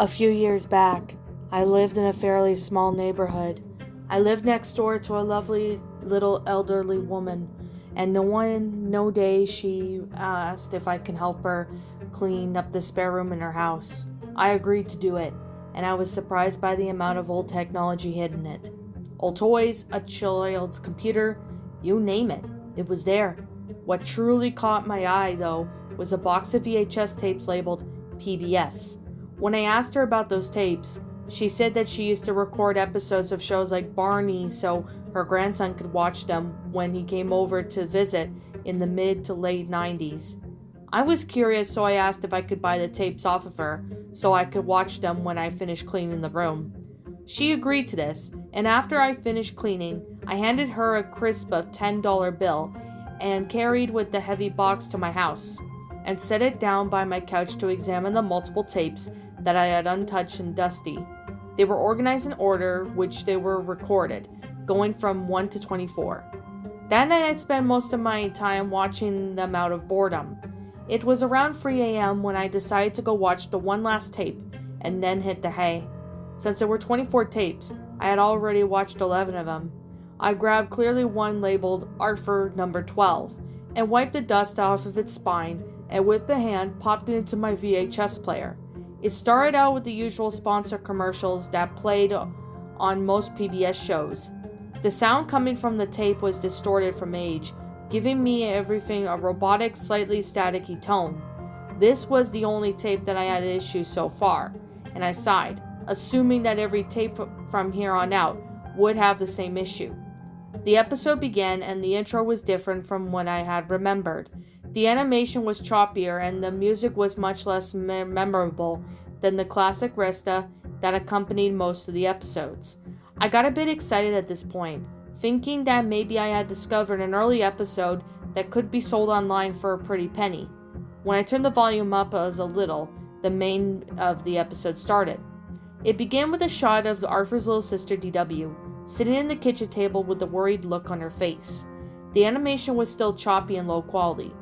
A few years back, I lived in a fairly small neighborhood. I lived next door to a lovely little elderly woman, and no day she asked if I can help her clean up the spare room in her house. I agreed to do it, and I was surprised by the amount of old technology hidden in it. Old toys, a child's computer, you name it, it was there. What truly caught my eye, though, was a box of VHS tapes labeled PBS. When I asked her about those tapes, she said that she used to record episodes of shows like Barney so her grandson could watch them when he came over to visit in the mid to late 90s. I was curious, so I asked if I could buy the tapes off of her so I could watch them when I finished cleaning the room. She agreed to this, and after I finished cleaning, I handed her a crisp of $10 bill and carried with the heavy box to my house and set it down by my couch to examine the multiple tapes that I had untouched and dusty. They were organized in order which they were recorded, going from 1 to 24. That night I spent most of my time watching them out of boredom. It was around 3 a.m. when I decided to go watch the one last tape and then hit the hay. Since there were 24 tapes, I had already watched 11 of them. I grabbed clearly one labeled Arthur number 12 and wiped the dust off of its spine and with the hand popped it into my VHS player. It started out with the usual sponsor commercials that played on most PBS shows. The sound coming from the tape was distorted from age, giving me everything a robotic, slightly staticky tone. This was the only tape that I had issues so far, and I sighed, assuming that every tape from here on out would have the same issue. The episode began and the intro was different from what I had remembered. The animation was choppier and the music was much less memorable than the classic Resta that accompanied most of the episodes. I got a bit excited at this point, thinking that maybe I had discovered an early episode that could be sold online for a pretty penny. When I turned the volume up as a little, the main of the episode started. It began with a shot of Arthur's little sister DW, sitting in the kitchen table with a worried look on her face. The animation was still choppy and low quality.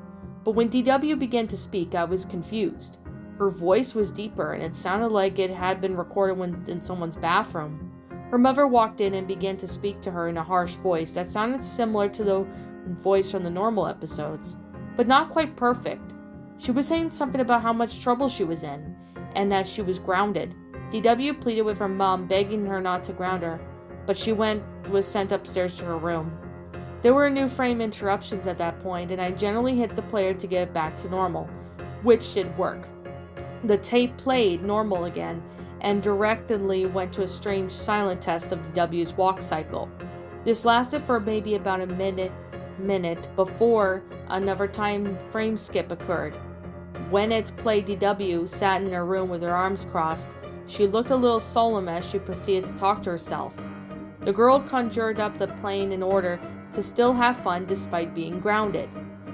But when DW began to speak, I was confused. Her voice was deeper, and it sounded like it had been recorded in someone's bathroom. Her mother walked in and began to speak to her in a harsh voice that sounded similar to the voice from the normal episodes, but not quite perfect. She was saying something about how much trouble she was in, and that she was grounded. DW pleaded with her mom, begging her not to ground her, but she was sent upstairs to her room. There were new frame interruptions at that point, and I generally hit the player to get it back to normal, which did work. The tape played normal again, and directly went to a strange silent test of DW's walk cycle. This lasted for maybe about a minute before another time frame skip occurred. When it played, DW sat in her room with her arms crossed. She looked a little solemn as she proceeded to talk to herself. The girl conjured up the plan in order to still have fun despite being grounded.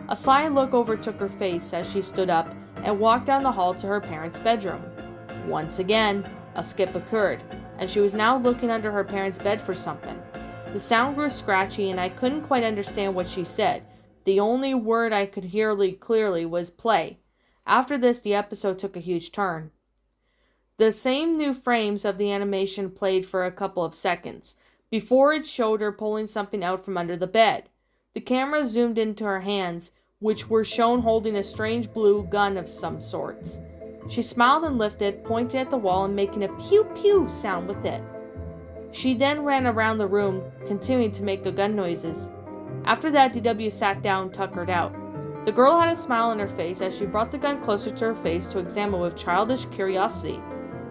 A sly look overtook her face as she stood up and walked down the hall to her parents' bedroom. Once again, a skip occurred, and she was now looking under her parents' bed for something. The sound grew scratchy and I couldn't quite understand what she said. The only word I could hear clearly was play. After this, the episode took a huge turn. The same new frames of the animation played for a couple of seconds, before it showed her pulling something out from under the bed. The camera zoomed into her hands, which were shown holding a strange blue gun of some sorts. She smiled and lifted, pointing at the wall and making a pew-pew sound with it. She then ran around the room, continuing to make the gun noises. After that, DW sat down, tuckered out. The girl had a smile on her face as she brought the gun closer to her face to examine with childish curiosity.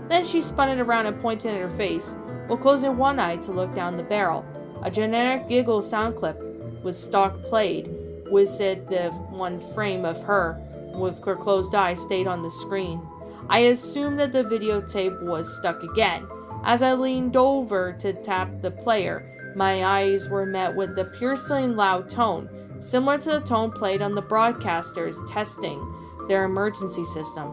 Then she spun it around and pointed at her face, while closing one eye to look down the barrel. A generic giggle sound clip was stock played, with it the one frame of her with her closed eyes stayed on the screen. I assumed that the videotape was stuck again. As I leaned over to tap the player, my eyes were met with the piercing loud tone, similar to the tone played on the broadcasters testing their emergency system.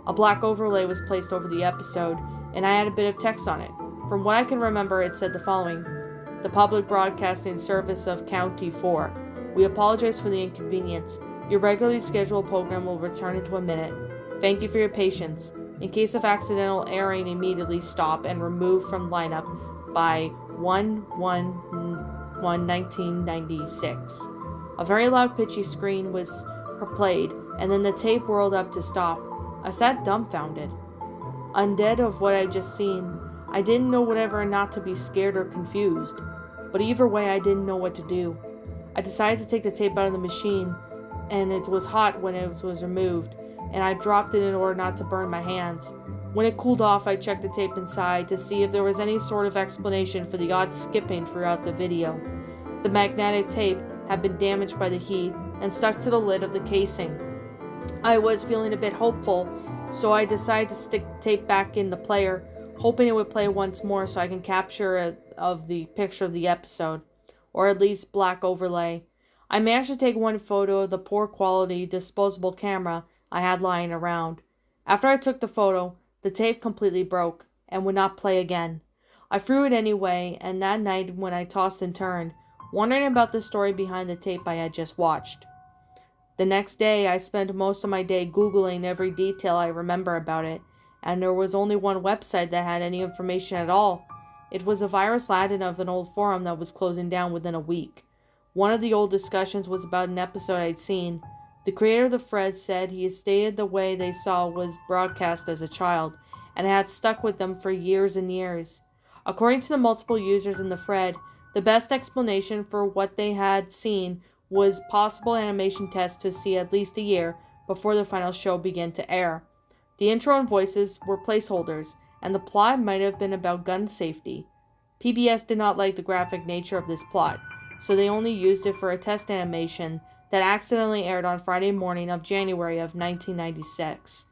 A black overlay was placed over the episode, and I had a bit of text on it. From what I can remember, it said the following: the public broadcasting service of County 4. We apologize for the inconvenience. Your regularly scheduled program will return into a minute. Thank you for your patience. In case of accidental airing, immediately stop and remove from lineup by 1/1/1996. A very loud pitchy scream was played, and then the tape whirled up to stop. I sat dumbfounded. Undead of what I'd just seen, I didn't know whether or not to be scared or confused. But either way, I didn't know what to do. I decided to take the tape out of the machine, and it was hot when it was removed, and I dropped it in order not to burn my hands. When it cooled off, I checked the tape inside to see if there was any sort of explanation for the odd skipping throughout the video. The magnetic tape had been damaged by the heat and stuck to the lid of the casing. I was feeling a bit hopeful, so I decided to stick the tape back in the player, hoping it would play once more so I can capture the picture of the episode, or at least black overlay. I managed to take one photo of the poor quality disposable camera I had lying around. After I took the photo, the tape completely broke and would not play again. I threw it anyway, and that night when I tossed and turned, wondering about the story behind the tape I had just watched. The next day, I spent most of my day Googling every detail I remember about it, and there was only one website that had any information at all. It was a virus laden of an old forum that was closing down within a week. One of the old discussions was about an episode I'd seen. The creator of the thread said he had stated the way they saw was broadcast as a child, and it had stuck with them for years and years. According to the multiple users in the thread, the best explanation for what they had seen was possible animation tests to see at least a year before the final show began to air. The intro and voices were placeholders, and the plot might have been about gun safety. PBS did not like the graphic nature of this plot, so they only used it for a test animation that accidentally aired on Friday morning of January of 1996.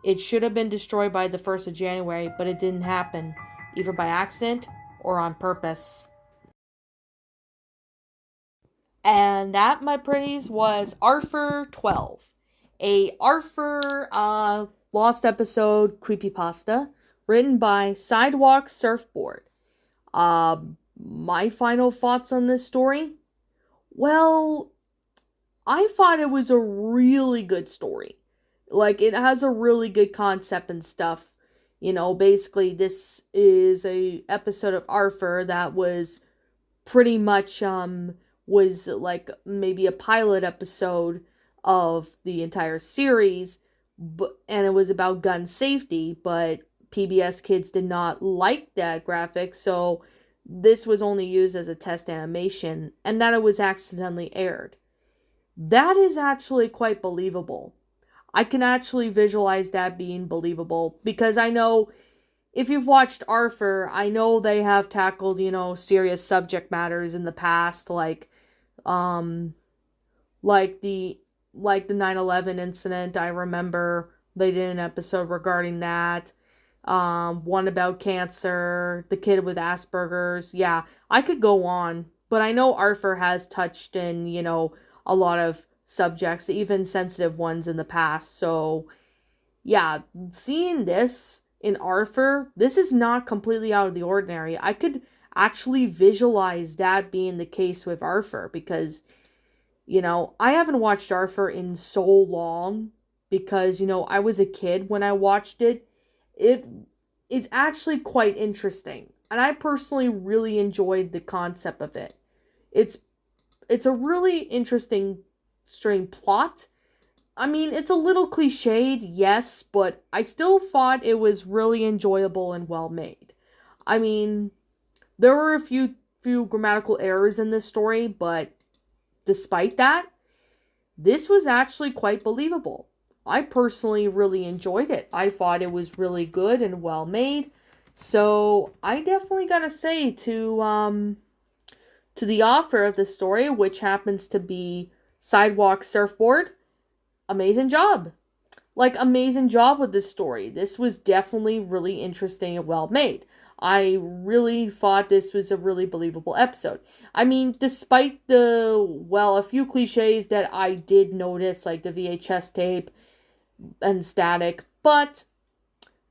It should have been destroyed by the 1st of January, but it didn't happen, either by accident or on purpose. And that, my pretties, was Arthur 12. A Arthur lost episode creepypasta written by SidewalkSurfboard. My final thoughts on this story? Well, I thought it was a really good story. Like, it has a really good concept and stuff. You know, basically, this is a episode of Arthur that was pretty much, was like maybe a pilot episode of the entire series, and it was about gun safety, but PBS kids did not like that graphic, so this was only used as a test animation, and that it was accidentally aired. That is actually quite believable. I can actually visualize that being believable, because I know if you've watched Arthur, I know they have tackled, serious subject matters in the past, like the 9/11 incident. I remember they did an episode regarding that. One about cancer, the kid with Asperger's. Yeah, I could go on, but I know Arthur has touched in, a lot of subjects, even sensitive ones in the past. So, yeah, seeing this in Arthur, this is not completely out of the ordinary. I could actually visualize that being the case with Arthur, because, I haven't watched Arthur in so long, because, I was a kid when I watched it. It's actually quite interesting, and I personally really enjoyed the concept of it. It's a really interesting string plot. I mean, it's a little cliched, yes, but I still thought it was really enjoyable and well made. I mean, there were a few grammatical errors in this story, but despite that, this was actually quite believable. I personally really enjoyed it. I thought it was really good and well made. So I definitely gotta say to the author of the story, which happens to be SidewalkSurfboard, amazing job. Amazing job with this story. This was definitely really interesting and well made. I really thought this was a really believable episode. I mean, despite a few cliches that I did notice, like the VHS tape and static, but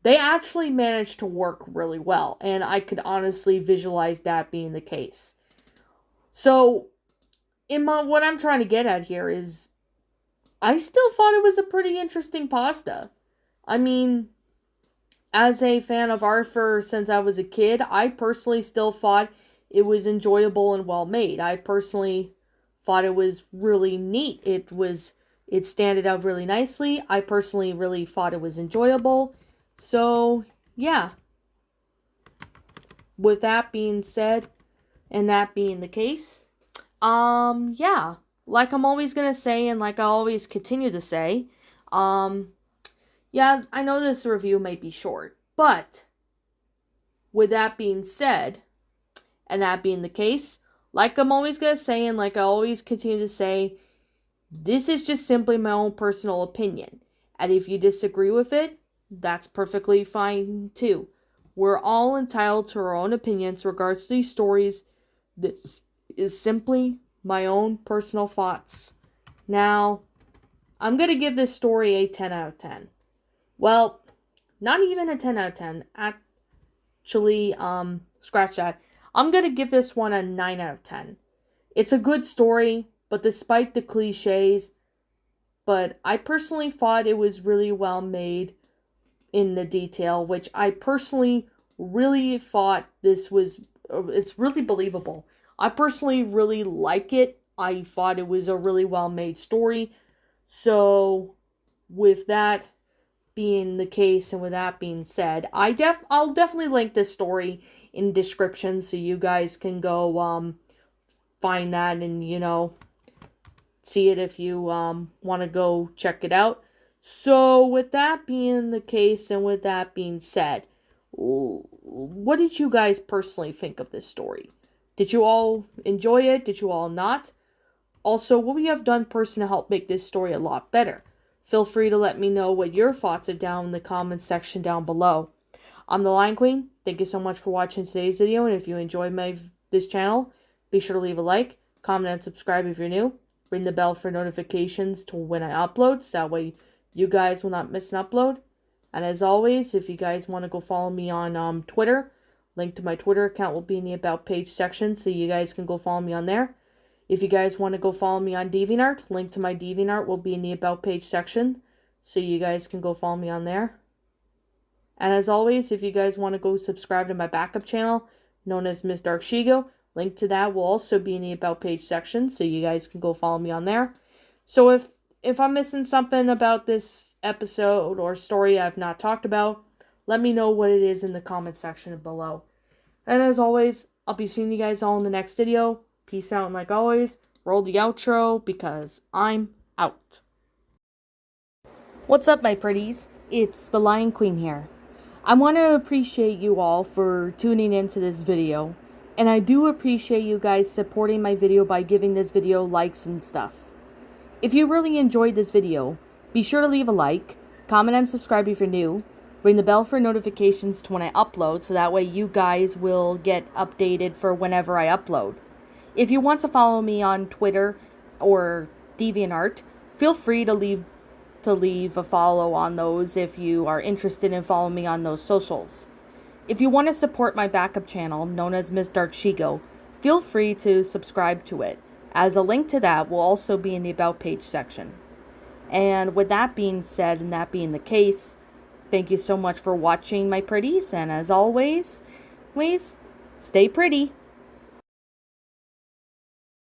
they actually managed to work really well, and I could honestly visualize that being the case. So, what I'm trying to get at here is, I still thought it was a pretty interesting pasta. I mean, as a fan of Arthur since I was a kid, I personally still thought it was enjoyable and well made. I personally thought it was really neat. It standed out really nicely. I personally really thought it was enjoyable. So, yeah. With that being said, and that being the case, yeah. Like I'm always gonna say, and like I always continue to say, yeah, I know this review may be short, but with that being said, and that being the case, like I'm always gonna say, and like I always continue to say, this is just simply my own personal opinion. And if you disagree with it, that's perfectly fine too. We're all entitled to our own opinions regards to these stories. This is simply my own personal thoughts. Now, I'm going to give this story a 10 out of 10. Well, not even a 10 out of 10. Actually, scratch that. I'm going to give this one a 9 out of 10. It's a good story, but despite the cliches, but I personally thought it was really well made in the detail, which I personally really thought it's really believable. I personally really like it. I thought it was a really well made story. So, with that being the case and with that being said, I'll definitely link this story in description so you guys can go find that and see it if you want to go check it out. So with that being the case and with that being said, what did you guys personally think of this story? Did you all enjoy it? Did you all not? Also, what would you have done personally to help make this story a lot better? Feel free to let me know what your thoughts are down in the comments section down below. I'm the Lion Queen. Thank you so much for watching today's video, and if you enjoyed this channel, be sure to leave a like, comment, and subscribe if you're new. Ring the bell for notifications to when I upload, so that way you guys will not miss an upload. And as always, if you guys want to go follow me on Twitter, link to my Twitter account will be in the About page section, so you guys can go follow me on there. If you guys want to go follow me on DeviantArt, link to my DeviantArt will be in the About page section, so you guys can go follow me on there. And as always, if you guys want to go subscribe to my backup channel, known as Ms. Dark Shigo, link to that will also be in the About page section, so you guys can go follow me on there. So if I'm missing something about this episode or story I've not talked about, let me know what it is in the comment section below. And as always, I'll be seeing you guys all in the next video. Peace out, and like always, roll the outro because I'm out. What's up, my pretties? It's the Lion Queen here. I want to appreciate you all for tuning into this video. And I do appreciate you guys supporting my video by giving this video likes and stuff. If you really enjoyed this video, be sure to leave a like, comment and subscribe if you're new, ring the bell for notifications to when I upload so that way you guys will get updated for whenever I upload. If you want to follow me on Twitter or DeviantArt, feel free to leave a follow on those if you are interested in following me on those socials. If you want to support my backup channel, known as Ms. Dark Shigo, feel free to subscribe to it, as a link to that will also be in the About page section. And with that being said, and that being the case, thank you so much for watching, my pretties, and as always, stay pretty.